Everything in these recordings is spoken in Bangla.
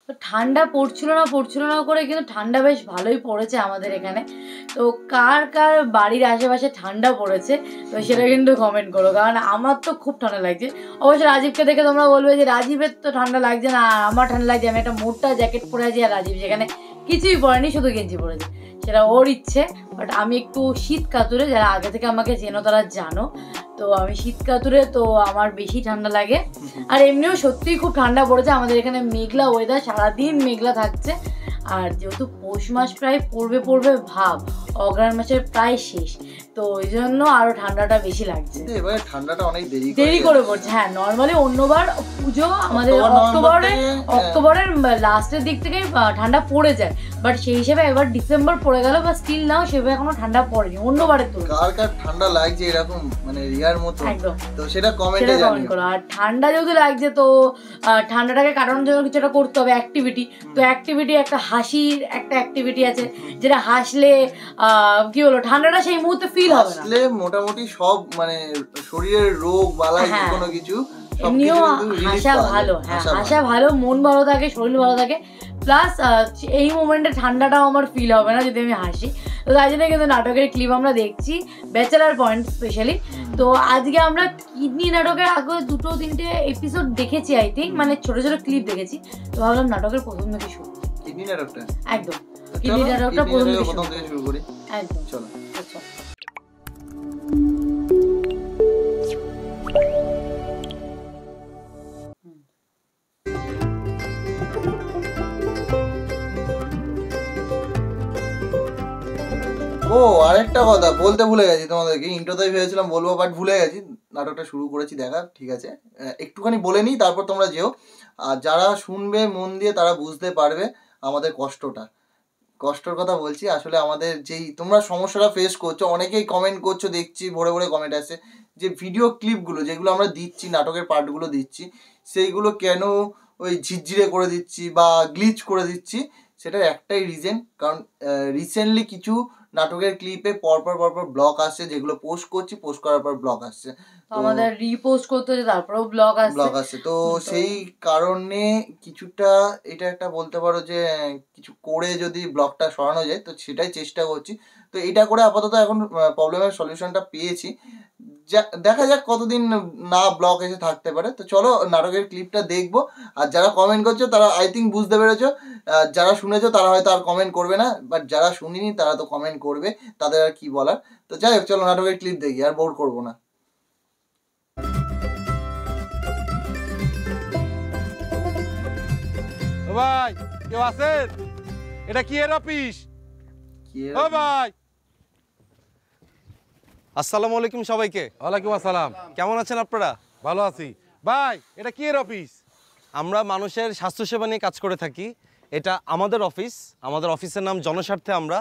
তো ঠান্ডা পড়ছিল না করে কিন্তু ঠান্ডা বেশ ভালোই পড়েছে আমাদের এখানে। তো কার কার বাড়ির আশেপাশে ঠান্ডা পড়েছে তো সেটা কিন্তু কমেন্ট করো, কারণ আমার তো খুব ঠান্ডা লাগছে। অবশ্য রাজীবকে দেখে তোমরা বলবে যে রাজীবের তো ঠান্ডা লাগছে না, আমার ঠান্ডা লাগছে, আমি একটা মোটা জ্যাকেট পরে আছি, আর রাজীব যেখানে কিছুই পরেনি, শুধু গেঞ্জি পরেছে, সেটা ওর ইচ্ছে। বাট আমি একটু শীত কাতুরে, যারা আগে থেকে আমাকে চেনো তারা জানো, তো আমি শীত কাতুরে, তো আমার বেশি ঠান্ডা লাগে। আর এমনিও সত্যিই খুব ঠান্ডা পড়েছে আমাদের এখানে, মেঘলা ওয়েদার, সারাদিন মেঘলা থাকছে। আর যেহেতু পৌষ মাস প্রায় পড়বে ভাব, অগ্রহায়ণ মাসের প্রায় শেষ, তো ওই জন্য আরো ঠান্ডাটা বেশি লাগছে। এবারে ঠান্ডাটা অনেক দেরি করে পড়ছে। হ্যাঁ, নর্মালি অন্যবার পুজো আমাদের অক্টোবরের লাস্টের দিক থেকে ঠান্ডা পড়ে যায়, বাট সেই হিসেবে এবার ডিসেম্বর পড়ে গেল, বা স্টিল নাও সেভাবে এখনো ঠান্ডা পড়েনি অন্যবারের তুলনায়। কার কার ঠান্ডা লাগছে এরকম মানে রিয়ার মতো, তো সেটা কমেন্টে জানিও। আর ঠান্ডা যেহেতু লাগছে, তো ঠান্ডাটাকে কাটানোর জন্য কিছু একটা করতে হবে, অ্যাক্টিভিটি। তো অ্যাক্টিভিটি, একটা হাসির একটা অ্যাক্টিভিটি আছে, যেটা হাসলে কি বলবো, ঠান্ডাটা সেই মুহূর্তে ফিল হবে না। হাসলে মোটামুটি সব মানে শরীরের রোগ বালাই কোনো কিছু এমনিও হাসা ভালো, হ্যাঁ হাসা ভালো, মন ভালো থাকে, শরীর ভালো থাকে, প্লাস এই মোমেন্টে ঠান্ডাটাও আমার ফিল হবে না যদি আমি হাসি। তো তাই জন্য কিন্তু নাটকের ক্লিপ আমরা দেখছি, ব্যাচেলার পয়েন্ট স্পেশালি। তো আজকে আমরা কিডনি নাটকের আগে 2-3টে এপিসোড দেখেছি আই থিঙ্ক, মানে ছোট ছোট ক্লিপ দেখেছি, তো ভাবলাম নাটকের প্রথম থেকে শুরু। কিডনি নাটকটা একদম, কিডনি নাটকটা প্রথম থেকে শুরু করি। একদম, চলো। আচ্ছা, ও আরেকটা কথা বলতে ভুলে গেছি তোমাদেরকে, ইন্ট্রোতেই ভেবেছিলাম বলবো বাট ভুলে গেছি। নাটকটা শুরু করেছি দেখা, ঠিক আছে, একটুখানি বলে নিই তারপর তোমরা যেও। আর যারা শুনবে মন দিয়ে তারা বুঝতে পারবে আমাদের কষ্টর কথা বলছি। আসলে আমাদের যেই তোমরা সমস্যাটা ফেস করছো, অনেকেই কমেন্ট করছো দেখছি, ভরে ভরে কমেন্ট আসছে যে ভিডিও ক্লিপগুলো যেগুলো আমরা দিচ্ছি, নাটকের পার্টগুলো দিচ্ছি, সেইগুলো কেন ওই ঝিরঝিরে করে দিচ্ছি বা গ্লিচ করে দিচ্ছি। সেটার একটাই রিজন, কারণ রিসেন্টলি কিছু নাটকের ক্লিপে পরপর ব্লক আসছে, যেগুলো পোস্ট করছি, পোস্ট করার পর ব্লক আসছে, আমাদের রিপোস্ট করতে হচ্ছে, তারপরেও ব্লক আসছে। তো সেই কারণে কিছুটা এটা একটা বলতে পারো যে কিছু করে যদি ব্লকটা সরানো যায়, তো সেটাই চেষ্টা করছি। তো এটা করে আপাতত এখন প্রবলেমের সলিউশনটা পেয়েছি, দেখা যাক কতদিন না ব্লক এসে থাকতে পারে। তো চলো নাটকের ক্লিপটা দেখবো। আর যারা কমেন্ট করছো তারা আই থিঙ্ক বুঝতে পেরেছো, যারা শুনেছো তারা হয়তো আর কমেন্ট করবে না, বাট যারা শুনিনি তারা তো কমেন্ট করবে, তাদের আর কি বলার। তো যাই হোক, চলো নাটকের ক্লিপ দেখি, আর বোর করবো না। ভাই কেউ আছেন? এটা কি এর অফিস? ও ভাই, আসসালামু আলাইকুম সবাইকে। ওয়ালাইকুম আসসালাম। কেমন আছেন আপনারা? ভালো আছি। ভাই এটা কি এর অফিস? আমরা মানুষের স্বাস্থ্যসেবা নিয়ে কাজ করে থাকি, এটা আমাদের অফিস। আমাদের অফিসের নাম জনস্বার্থে আমরা।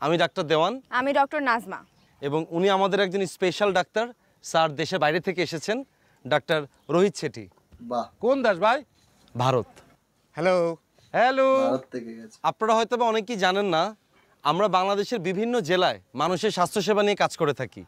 আমি ডাক্তার দেওয়ান। আমি ডক্টর নাজমা। এবং উনি আমাদের একজন স্পেশাল ডাক্তার, স্যার দেশের বাইরে থেকে এসেছেন, ডাক্তার রোহিত শেঠি। বাহ, কোন দেশ ভাই? ভারত। Hello hello. ভারত থেকে গেছে। আপনারা হয়তো বা অনেকেই জানেন না, আমরা বাংলাদেশের বিভিন্ন জেলায় মানুষের স্বাস্থ্যসেবা নিয়ে কাজ করে থাকি।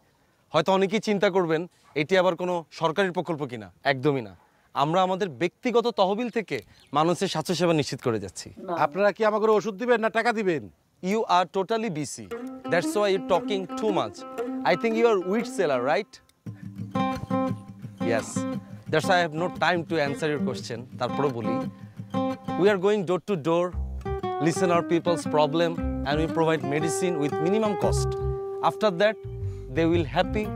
হয়তো অনেকেই চিন্তা করবেন এটি আবার কোনো সরকারি প্রকল্প কিনা, একদমই না। আমরা আমাদের ব্যক্তিগত তহবিল থেকে মানুষের স্বাস্থ্যসেবা নিশ্চিত করে যাচ্ছি। আপনারা কি আমাকে ওষুধ দিবেন না টাকা দিবেন? You are totally busy. That's why you're talking too much. I think you are wheat seller, right? Yes. That's why I have no time to answer your question. তারপরে বলি, we are going door to door, listen our people's problem, and we provide medicine with minimum cost. After that, they will happy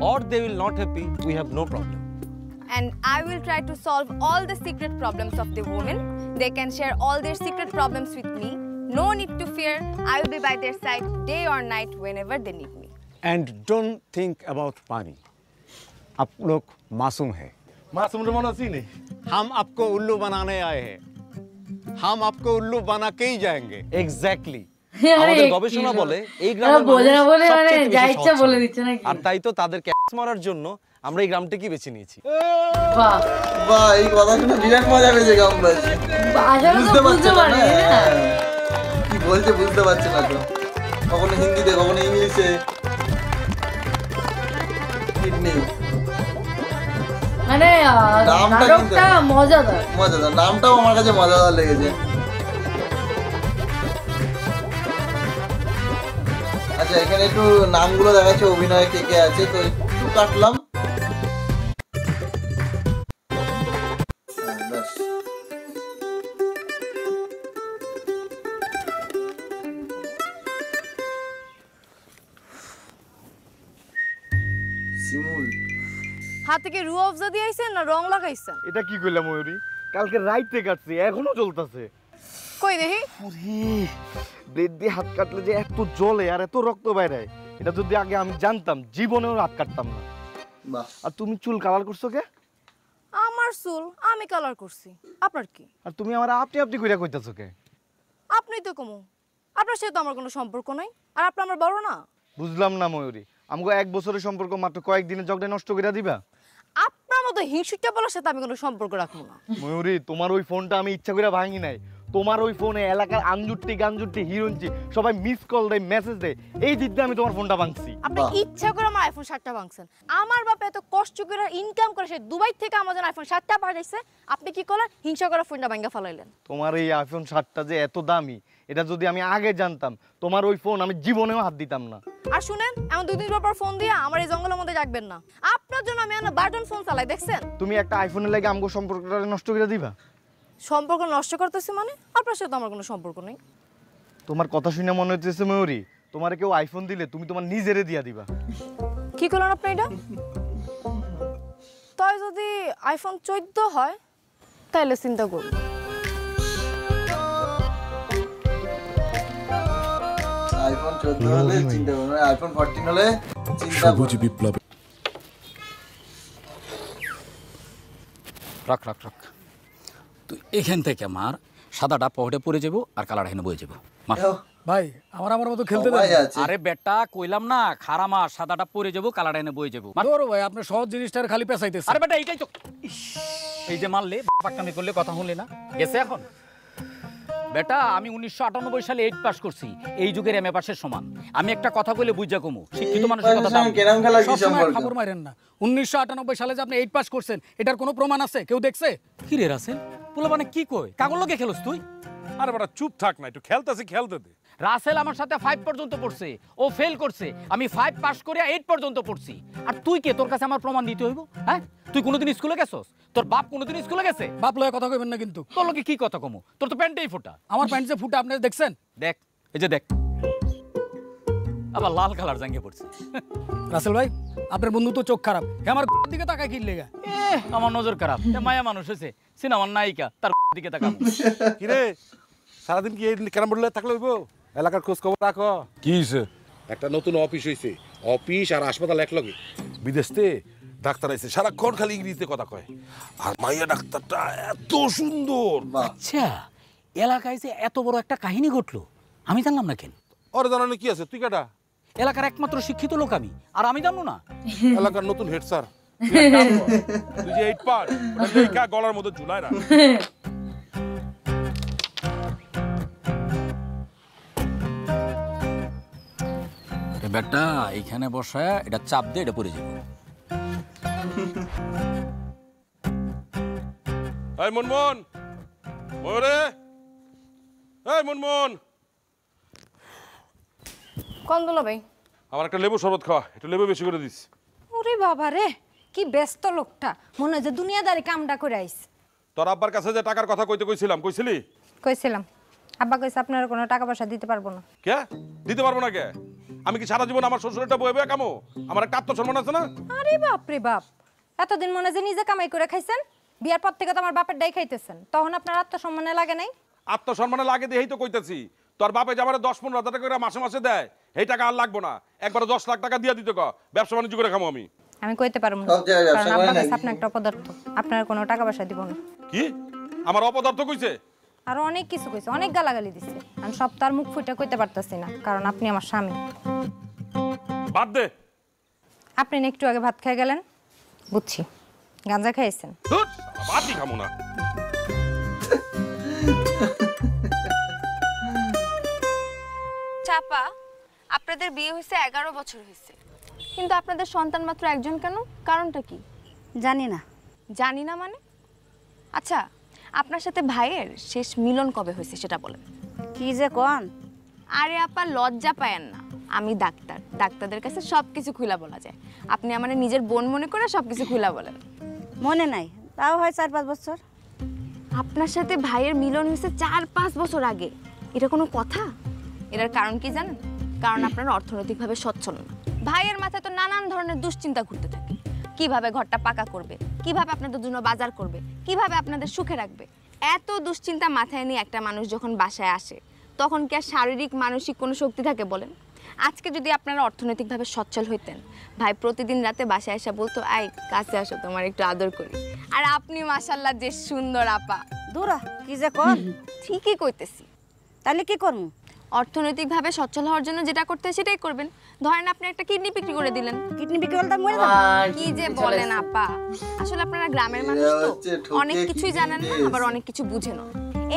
or they will not happy. We have no problem. And I will try to solve all the secret problems of the women. They can share all their secret problems with me. No need to fear. I will be by their side day or night whenever they need me. And don't think about money. आप लोग मासूम है। मासूम रमन नहीं। हम आपको उल्लू बनाने आए हैं। हम आपको उल्लू बना के ही जाएंगे। Exactly. আমাদের গবেষণা বলে এই গ্রামে আর তাই তো তাদের ক্যাচ মারার জন্য আমরা এই গ্রামটাকে বেছে নিয়েছি। বাহ বাহ, এই কথা শুনে বিরাট মজা পেয়েছে গ্রামবাসী। বুঝতে পারছে না কি বলছে, বুঝতে পারছে না তো, কখনো হিন্দিতে কখনো ইংলিশে। কিডনি মানে নামটা কিন্তু নাটকটা মজাদার। মজাদার, নামটাও আমার কাছে মজাদার লেগেছে। আচ্ছা এখানে একটু নামগুলো দেখাচ্ছে, অভিনয়ে কে কে আছে, তো একটু কাটলাম। ব্যাস। শিমুল হাতে কি রু অফজা দিয়ে আইছেন না রং লাগাইছেন? এটা কি কইলাম ময়ূরী, কালকে রাইতে কাটছে এখনো জ্বলতাছে। কই দেখি। ব্লেড দিয়ে হাত কাটলে যে এত জ্বলে আর এত রক্ত বাইরে, এটা যদি আগে আমি জানতাম জীবনেও হাত কাটতাম না। বাহ। আর তুমি চুল কালার করছো কে? আমার চুল আমি কালার করছি, আপনার কি? আর তুমি আমার আপনি আপনি কইরা কইতাছো কে? আপনি তো কমু, আপনার সাথে তো আমার কোনো সম্পর্ক নাই। আর আপনি আমার বড় না? বুঝলাম না ময়ূরী, আমাকে 1 বছরের সম্পর্ক মাত্র কয়েকদিনের ঝগড়া নষ্ট করে দিবা? আপনার মতো হিংসুটা বলার সাথে আমি কোনো সম্পর্ক রাখবো না। ময়ূরী তোমার ওই ফোনটা আমি ইচ্ছা করে ভাঙি নাই। তোমার ওই ফোনে এলাকার আঞ্জুরটি গাঞ্জুরটি হিরোইনটি সবাই মিস কল দেয়, মেসেজ দেয়, এই দিক দিয়ে আমি তোমার ফোনটা ভাঙছি। আপনি ইচ্ছা করে আমার আইফোন 7টা ভাঙছেন। আমার বাপ এত কষ্ট করে ইনকাম করে সে দুবাই থেকে আমার জন্য আইফোন 7টা পাঠাইছে, আপনি কি করলেন? হিংসা করে ফোনটা ভাঙা ফেলাইলেন। তোমার এই আইফোন 7টা যে এত দামি, এটা যদি আমি আগে জানতাম তোমার ওই ফোন আমি জীবনেও হাত দিতাম না। আর শুনেন, এমন 2 দিন পর ফোন দিয়া আমার এই জঙ্গলের মধ্যে রাখবেন না। আপনার জন্য আমি না বাটন ফোন চালাই, দেখছেন? তুমি একটা আইফোনের লাগে আমগো সম্পর্কটা নষ্ট করে দিবা? সম্পর্ক নষ্ট করতেছি মানে? আপনার সাথে আমার কোনো সম্পর্ক নেই। তোমার কথা শুনে মনে হচ্ছে ময়ূরী তোমার কেউ আইফোন দিলে তুমি তোমার নিজেরে দিয়া দিবা। কি করলেন আপনি এটা? তাই যদি আইফোন 14 হয় তাহলে চিন্তা করুন। আইফোন 14 হলে চিন্তা করুন, আইফোন 14 হলে চিন্তা করুন। বিপ্লব রাখ রাখ রাখ, তুই এখান থেকে মার, সাদাটা পকেটে পড়ে যাবো আর কালার হেনে বয়ে যাবো। ভাই আমার মতো খেলতে সবাই দেন। আছে। আরে বেটা কইলাম না, খারা মার, সাদাটা পড়ে যাবো, কালার হেনে বয়ে যাবো। ধরো ভাই আপনি সহজ জিনিসটার খালি পেছাইতেছেন। আরে বেটা এইটাই তো, এই যে মারলে পাক্কামি করলে কথা শুনলে না, গেছে এখন। বেটা আমি 1998 সালে 8 পাস করছি, এই যুগের এমএ পাসের সমান। আমি একটা কথা কইলে বুঝা কমু, শিক্ষিত মানুষের কথা দাম। কেরাম খেলা কি সবসময় সম্পর্ক? খবর মারেন না। 1998 সালে যে আপনি 8 পাস করছেন এটার কোনো প্রমাণ আছে? কেউ দেখছে? কি রে রাসেল, পোলা মানে কি কই, কাগল লগে খেলোস তুই? আরে বেটা চুপ থাক না, একটু খেলতেছি, খেলতে দে। রাসেল আমার সাথে 5 পর্যন্ত পড়ছে, ও ফেল করছে, আমি 5 পাস করে 8 পর্যন্ত পড়ছি। আর তুই কে, তোর কাছে আমার প্রমাণ দিতে হইব? হ্যাঁ, তুই কোনোদিন স্কুলে গেছস? তোর বাপ কোনোদিন স্কুলে গেছে? বাপ লয়ে কথা কইবেন না কিন্তু। তোর লগে কি কথা কমু, তোর তো প্যান্টেই ফোটা। আমার প্যান্ট যে ফুটা আপনি দেখছেন? দেখ, এই যে দেখ, আবার লাল কালার জাঙ্গে পড়ছে। রাসেল ভাই আপনার বন্ধু তো চোখ খারাপ, হে আমার দিকে তাকায় কি লেগা? আমার নজর খারাপ, মায়া মানুষ হয়েছে, সিনেমার নায়িকা, তার দিকে তাকাবো। কিরে সারাদিন কি এই ক্যারাম বোর্ড থাকলে হইব? এলাকার খোঁজ খবর রাখো। কি হয়েছে? একটা নতুন অফিস হয়েছে, অফিস আর হাসপাতাল একলগে। বিদেশতে ডাক্তার আইছে, সারাক্ষণ খালি ইংরেজিতে কথা কয়। আর মাইয়া ডাক্তারটা এত সুন্দর। আচ্ছা, এলাকায় যে এত বড় একটা কাহিনী ঘটলো আমি জানলাম না কেন? ওরে জানানো কি আছে, তুই কাটা এলাকার একমাত্র শিক্ষিত লোক আমি, আর আমি জানবো না? এলাকার নতুন হেড স্যার, তুই যে 8 পাস গলার মধ্যে ঝুলায় রাখ। ব্যাগটা এইখানে বসায় এটা চাপ দিয়ে এটা পড়ে যাবো। এই মুনমুন, ওরে এই মুনমুন, কোন দুলা ভাই? আমার একটা লেবু শরবত খাওয়া, একটু লেবু বেশি করে দিস। ওরে বাবা রে, কি ব্যস্ত লোকটা, মনে হয় যে দুনিয়াদারি কামটা করে আইস। তোর আব্বার কাছে যে টাকার কথা কইতে কইছিলাম, কইছিলি? কইছিলাম, আব্বা কইছে আপনার কোনো টাকা পয়সা দিতে পারবো না। কে দিতে পারবো না? কে? আমি কি সারা জীবন আমার শ্বশুরটা বয়ে বয়ে কামো? আমার একটা আত্মসম্মান আছে না? আরে বাপ রে বাপ, এতদিন মনে হয় যে নিজে কামাই করে খাইছেন, বিয়ার পর থেকে তো আমার বাপের ডাই খাইতেছেন, তখন আপনার আত্মসম্মানে লাগে নাই? আত্মসম্মানে লাগে দিয়েই তো কইতেছি। তোর বাপে যে আমার 10-15 হাজার টাকা করে মাসে মাসে দেয়, এই টাকা আর লাগবো না, একবার 10 লাখ টাকা দিয়ে দিতে ক, ব্যবসা বাণিজ্য করে খামো আমি। আমি কইতে পারবো না, সব জায়গায় ব্যবসা কারণ করে আব্বা নাকি? কইছে আপনি একটা অপদার্থ, আপনার কোনো টাকা পয়সা দিব না। কি আমার অপদার্থ কইছে? আর অনেক কিছু কইছে, অনেক গালাগালি দিছে, আমি সব তার মুখ ফুটে কইতে পারতাছি না, কারণ আপনি আমার স্বামী। বাদ দে। আপনি না একটু আগে ভাত খেয়ে গেলেন, বুঝছি গাঁজা খাইছেন। ধুর, ভাতই খামো না। চাপা, আপনাদের বিয়ে হয়েছে 11 বছর হয়েছে, কিন্তু আপনাদের সন্তান মাত্র একজন কেন? কারণটা কি? জানি না। জানি না মানে? আচ্ছা, আপনার সাথে ভাইয়ের শেষ মিলন কবে হয়েছে সেটা বলেন। কি যে কোন? আরে আপা লজ্জা পায়েন না, আমি ডাক্তার, ডাক্তারদের কাছে সব কিছু খুলা বলা যায়। আপনি আমার নিজের বোন মনে করে সব কিছু খুলা বলেন। মনে নাই, তাও হয় 4-5 বছর। আপনার সাথে ভাইয়ের মিলন হয়েছে 4-5 বছর আগে, এটা কোনো কথা? এটার কারণ কি জানেন? কারণ আপনারা অর্থনৈতিকভাবে সচ্ছল না। ভাইয়ের মাথায় তো নানান ধরনের দুশ্চিন্তা ঘুরতে থাকে। কিভাবে ঘরটা পাকা করবে, কিভাবে আপনাদের জন্য বাজার করবে, কিভাবে আপনাদের সুখে রাখবে। এত দুশ্চিন্তা মাথায় নিয়ে একটা মানুষ যখন বাসায় আসে, তখন কি আর শারীরিক মানসিক কোনো শক্তি থাকে বলেন? আজকে যদি আপনারা অর্থনৈতিকভাবে সচ্ছল হইতেন, ভাই প্রতিদিন রাতে বাসায় এসে বলতো, আই কাছে আসো, তোমার একটু আদর করি। আর আপনি মাশাআল্লাহ যে সুন্দর আপা। দূরা কি যে কোন? ঠিকই কইতেছি। তাহলে কি করব? অর্থনৈতিকভাবে সচ্ছল হওয়ার জন্য যেটা করতে হয় সেটাই করবেন। ধরেন আপনি একটা কিডনি বিক্রি করে দিলেন। কিডনি বিক্রি করলে মরে যাব? কি যে বলেন আপা, আসলে আপনারা গ্রামের মানুষ তো অনেক কিছুই জানেন না, আবার অনেক কিছু বুঝেন না।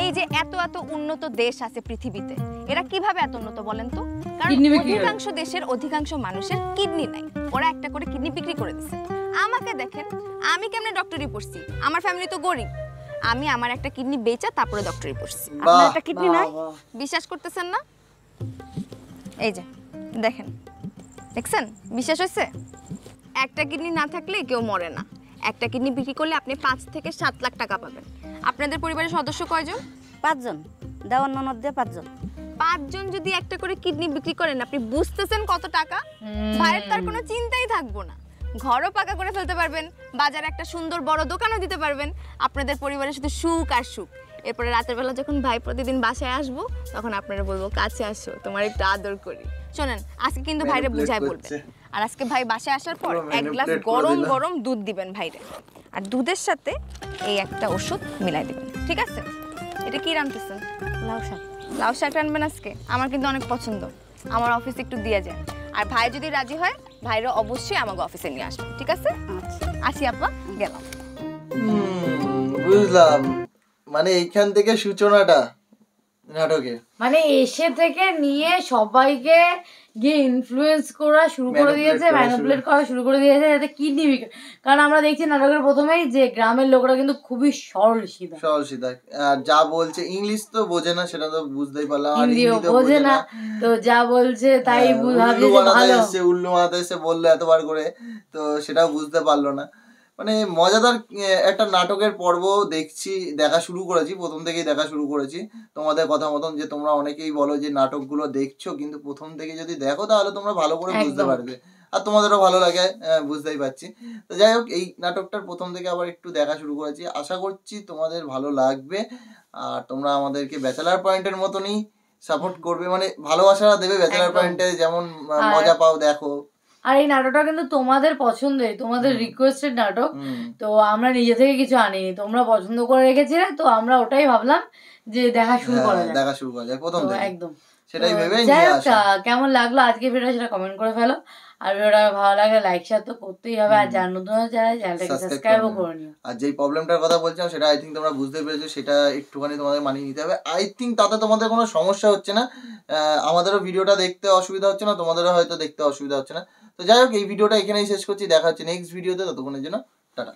এই যে এত এত উন্নত দেশ আছে পৃথিবীতে, এরা কিভাবে এত উন্নত বলেন তো? কারণ অধিকাংশ দেশের অধিকাংশ মানুষের কিডনি নাই, ওরা একটা করে কিডনি বিক্রি করে দিচ্ছে। আমাকে দেখেন, আমি কেমনে ডক্টরি পড়ছি, আমার ফ্যামিলি তো গরিব, আমি আমার একটা কিডনি বেচা তারপরে ডক্টরি পড়ছি। আপনার একটা কিডনি নাই? বিশ্বাস করতেছেন না? এই যে দেখেন, দেখছেন? বিশ্বাস হয়েছে? একটা কিডনি না থাকলে কেউ মরে না। একটা কিডনি বিক্রি করলে আপনি 5 থেকে 7 লাখ টাকা পাবেন। আপনাদের পরিবারের সদস্য কয়জন? 5 জন। দেওয়ার ননদ দিয়ে 5 জন। 5 জন যদি একটা করে কিডনি বিক্রি করেন, আপনি বুঝতেছেন কত টাকা? ভাইয়ের তার কোনো চিন্তাই থাকবো না, ঘরও পাকা করে ফেলতে পারবেন, বাজারে একটা সুন্দর বড় দোকানও দিতে পারবেন। আপনাদের পরিবারের শুধু সুখ আর সুখ। এরপরে রাতের বেলা যখন ভাই প্রতিদিন বাসায় আসবো, তখন আপনারা বলবো, কাছে আসো, তোমার একটু আদর করি। শোনেন, আজকে কিন্তু ভাইরে বুঝায় বলবেন। আর আজকে ভাই বাসায় আসার পর 1 গ্লাস গরম গরম দুধ দিবেন ভাইরে, আর দুধের সাথে এই একটা ওষুধ মিলাই দিবেন, ঠিক আছে? এটা কি রান্তেছেন? লাউ শাক। লাউ শাক রান্নবেন আজকে? আমার কিন্তু অনেক পছন্দ, আমার অফিসে একটু দিয়ে যায়। আর ভাই যদি রাজি হয়, ভাইরা অবশ্যই আমাকে অফিসে নিয়ে আসবেন, ঠিক আছে? আসি আপা, গেলাম। বুঝলাম, মানে এইখান থেকে সূচনাটা নাটকের। মানে এসে থেকে নিয়ে সবাইকে গিয়ে ইনফ্লুয়েন্স করা শুরু করে দিয়েছে, ম্যানিপুলেট করা শুরু করে দিয়েছে, যাতে কিডনি বিক্রি। কারণ আমরা দেখছি নাটকের প্রথমেই যে গ্রামের লোকরা কিন্তু খুবই সরল সিধা। আর যা বলছে, ইংলিশ তো বোঝে না, সেটা তো বুঝতেই পারলাম, আর হিন্দিও হিন্দিতে বোঝে না, তো যা বলছে তাই ভাবছে যে ভালো। উল্লু বানাতে এসে বললো এতবার করে, তো সেটাও বুঝতে পারলো না। মানে মজাদার একটা নাটকের পর্ব দেখছি, দেখা শুরু করেছি, প্রথম থেকেই দেখা শুরু করেছি। তোমাদের কথা মতন যে তোমরা অনেকেই বলো যে নাটকগুলো দেখছো, কিন্তু প্রথম থেকে যদি দেখো তাহলে তোমরা ভালো করে বুঝতে পারবে, আর তোমাদেরও ভালো লাগে, বুঝতেই পারছি। তো যাই হোক, এই নাটকটার প্রথম থেকে আবার একটু দেখা শুরু করেছি, আশা করছি তোমাদের ভালো লাগবে। আর তোমরা আমাদেরকে ব্যাচেলার পয়েন্টের মতনই সাপোর্ট করবে, মানে ভালোবাসা দেবে ব্যাচেলার পয়েন্টে, যেমন মজা পাও দেখো। আর এই নাটকটা কিন্তু তোমাদের পছন্দের, তোমাদের রিকোয়েস্টেড নাটক, তো আমরা নিজে থেকে কিছু আনিনি, তোমরা পছন্দ করে রেখেছিলে, তো আমরা ওটাই ভাবলাম যে দেখা শুরু করা যায় প্রথম থেকে, একদম সেটাই ভেবে নিয়ে আসা। কেমন লাগলো আজকে ভিডিওটা সেটা কমেন্ট করে ফেলো, আর ভিডিওটা ভালো লাগলে লাইক শেয়ার তো করতেই হবে, আর যারা নতুন চ্যানেলটাকে সাবস্ক্রাইবও করে নিও। আর যেই প্রবলেমটার কথা বলছিলাম সেটা আই থিঙ্ক তোমরা বুঝতে পেরেছো, সেটা একটুখানি তোমাদের মানিয়ে নিতে হবে। আই থিঙ্ক তাতে তোমাদের কোনো সমস্যা হচ্ছে না, আমাদেরও ভিডিওটা দেখতে অসুবিধা হচ্ছে না, তোমাদেরও হয়তো দেখতে অসুবিধা হচ্ছে না। তো যাই হোক, এই ভিডিওটা এখানেই শেষ করছি, দেখা হচ্ছে নেক্সট ভিডিওতে, ততক্ষণের জন্য টাটা।